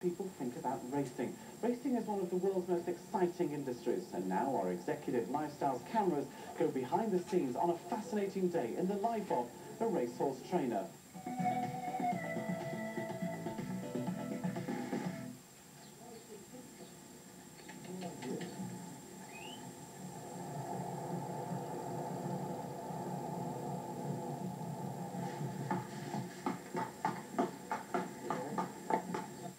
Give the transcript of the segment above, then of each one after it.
People think about racing. Racing is one of the world's most exciting industries, and now our executive lifestyles cameras go behind the scenes on a fascinating day in the life of a racehorse trainer.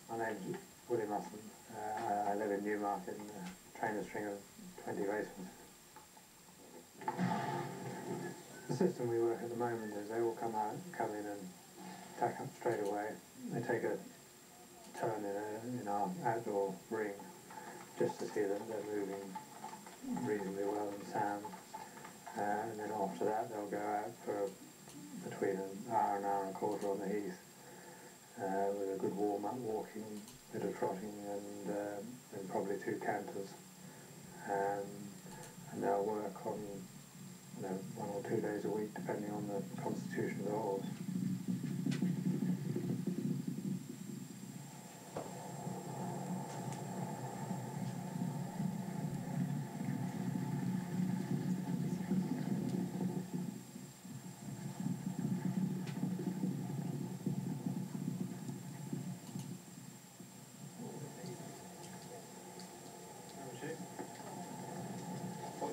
My name's Willy Musson. I live in Newmarket and train a string of 20 racehorses. The system we work at the moment is they all come in and tack up straight away. They take a turn in our outdoor ring just to see that they're moving reasonably well and sound. And then after that they'll go out for between an hour and a quarter on the heath. With a good warm-up walking, bit of trotting, and probably 2 canters. And they'll work on 1 or 2 days a week, depending on the constitution of the horse.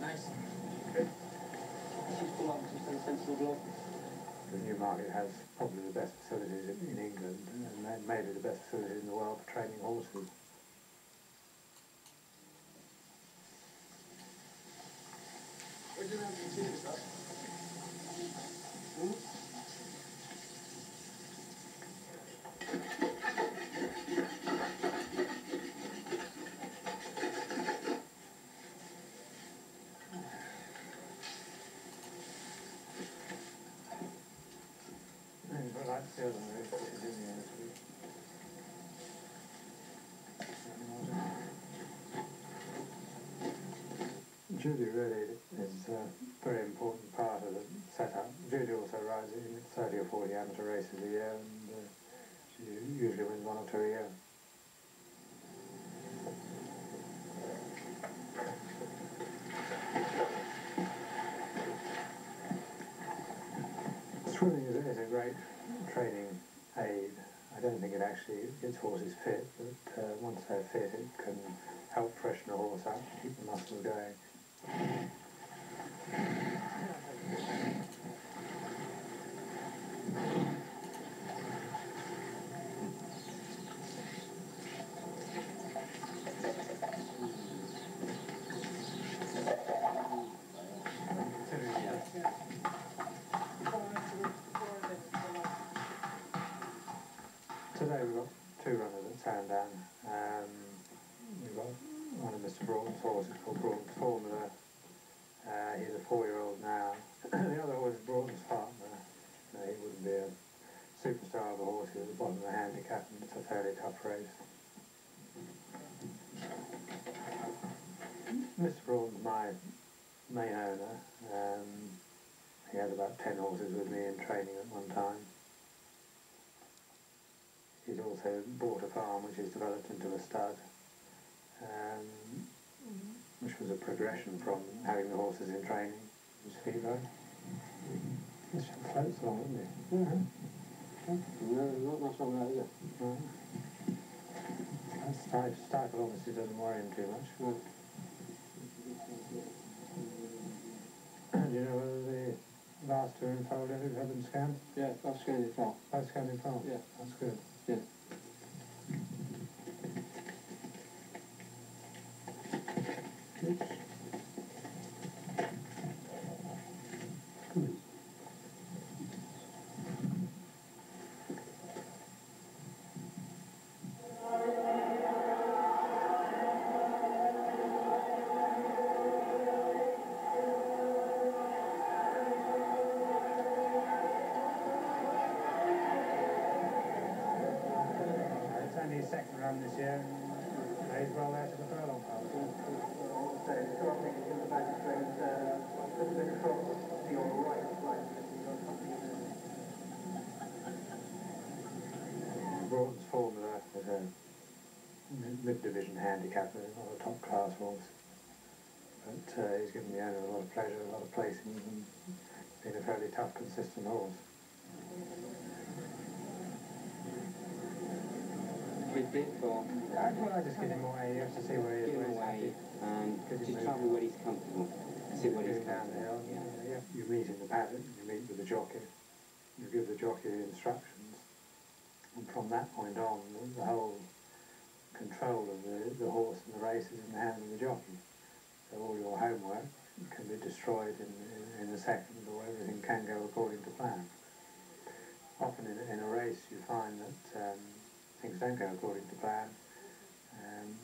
Nice. Good. She's full on, she's very sensible bloke. The Newmarket has probably the best facilities in England, and maybe the best facilities in the world for training horses. What do you have to see this up? I'd like to see other races in the this week. Judy really is a very important part of the setup. Judy also rides in 30 or 40 amateur races a year, and she usually wins 1 or 2 a year. Swimming is a great training aid. I don't think it actually gets horses fit, but once they're fit it can help freshen a horse up, keep the muscles going. Today we've got 2 runners at Sandown. We've got one of Mr. Broughton's horses called Broughton's Formula. He's a 4-year-old now. The other horse is Broughton's partner. He wouldn't be a superstar of a horse. He was at the bottom of the handicap, and it's a fairly tough race. Mr. Broughton's my main owner. He had about 10 horses with me in training at one time. He's also bought a farm which is developed into a stud, which was a progression from having the horses in training. His feet right. This floats along, isn't it? No, not long out, is it? No. That stifle obviously doesn't worry him too much. No. Do you know whether the last 2 in foal have been scanned? Yeah, I've scanned it out. Both scanned in foal? Yeah. That's good. Yeah. Oops. Good. It's only his 2nd run this year, and he's well out of the furlong pole. So trotting in the back straight, a little bit of trot to your right flank, you've got something in there. Broughton's Formula is a mid-division handicapper, not a top-class horse. But he's given the owner a lot of pleasure, a lot of placings, and been a fairly tough, consistent horse. With big or? Well, I just get him away just to see where he is. Get him away and just travel where he's comfortable. See where he's down there. Yeah. You meet in the paddock, you meet with the jockey, you give the jockey the instructions, and from that point on, the whole control of the horse and the race is in the hand of the jockey. So all your homework can be destroyed in a second, or everything can go according to plan. Often in a race you find that things don't go according to plan, and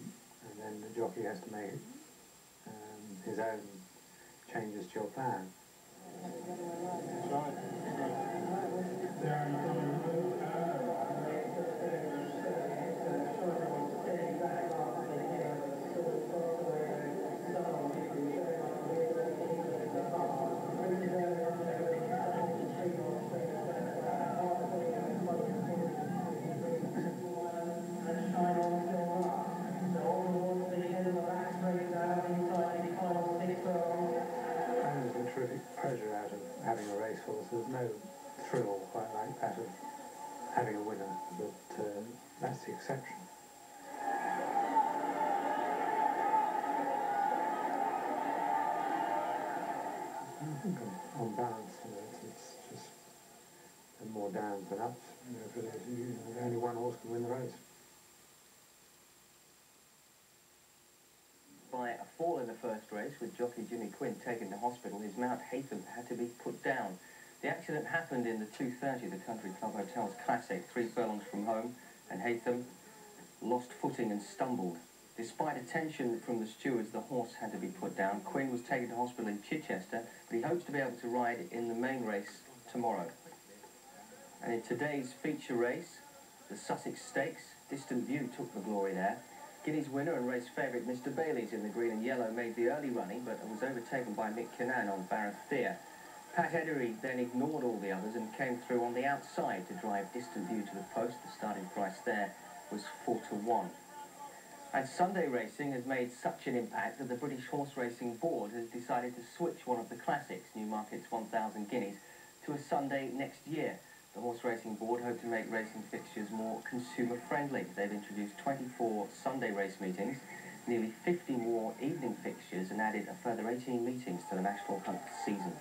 then the jockey has to make his own changes to your plan. That's right. Pleasure out of having a racehorse. There's no thrill quite like that of having a winner, but that's the exception. I think on balance, it's just more downs than ups. Only one horse can win the race. By a fall in the first race, with jockey Jimmy Quinn taken to hospital, his mount Haytham had to be put down. The accident happened in the 2:30, the Country Club Hotel's Classic, 3 furlongs from home, and Haytham lost footing and stumbled. Despite attention from the stewards, the horse had to be put down. Quinn was taken to hospital in Chichester, but he hopes to be able to ride in the main race tomorrow. And in today's feature race, the Sussex Stakes, Distant View took the glory there. Guinea's winner and race favourite Mr Bailey's in the green and yellow made the early running, but was overtaken by Mick Kinnan on Barrathea. Pat Edery then ignored all the others and came through on the outside to drive Distant View to the post. The starting price there was 4-1. And Sunday racing has made such an impact that the British Horse Racing Board has decided to switch one of the classics, Newmarket's 1,000 guineas, to a Sunday next year. The Horse Racing Board hope to make racing fixtures more consumer-friendly. They've introduced 24 Sunday race meetings, nearly 50 more evening fixtures, and added a further 18 meetings to the National Hunt season.